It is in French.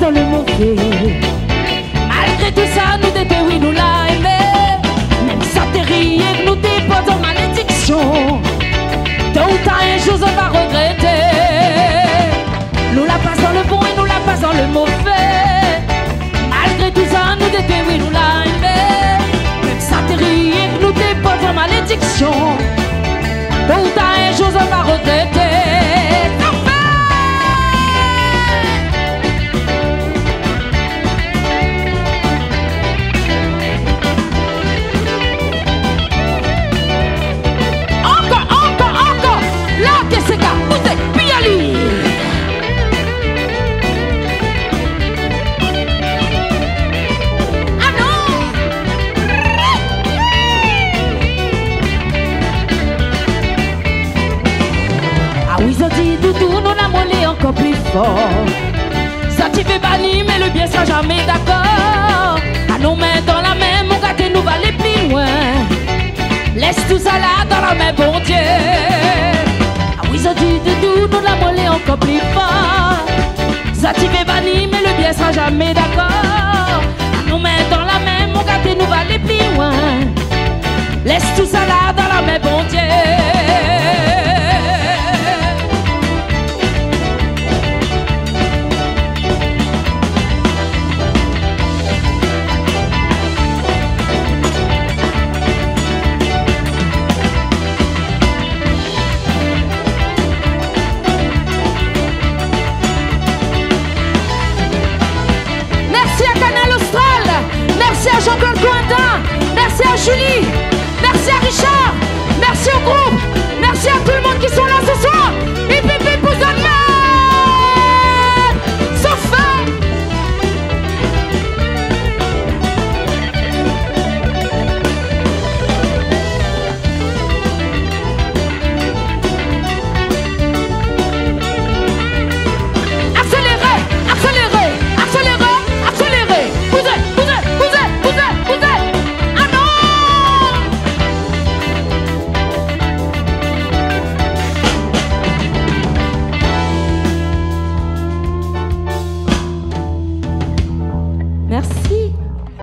dans le mauvais. Malgré tout ça, nous t'étais, oui, nous l'a aimé. Même ça t'est rié, nous t'es pas dans malédiction. Tôt ou tard, un jour, on va regretter. Nous la passe dans le bon et nous la passe dans le mauvais. Malgré tout ça, nous t'étais, oui, nous l'a aimé. Même ça t'est rié, nous t'es pas dans malédiction. Tôt ou tard, un jour, on va regretter. Encore plus fort. Ça t'y fait bannir, mais le bien sera jamais d'accord. À nos mains dans la main, mon gars, nous va aller plus loin. Laisse tout ça là dans la main, bon Dieu. Ah oui, ça dit de tout, nous la mollet encore plus fort. Ça t'y fait bannir, mais le bien sera jamais d'accord. À nos mains dans la main, mon gars, nous va aller plus loin. Laisse tout ça là dans la main, bon Dieu. Merci à Jean-Claude Cointin, merci à Julie, merci à Richard.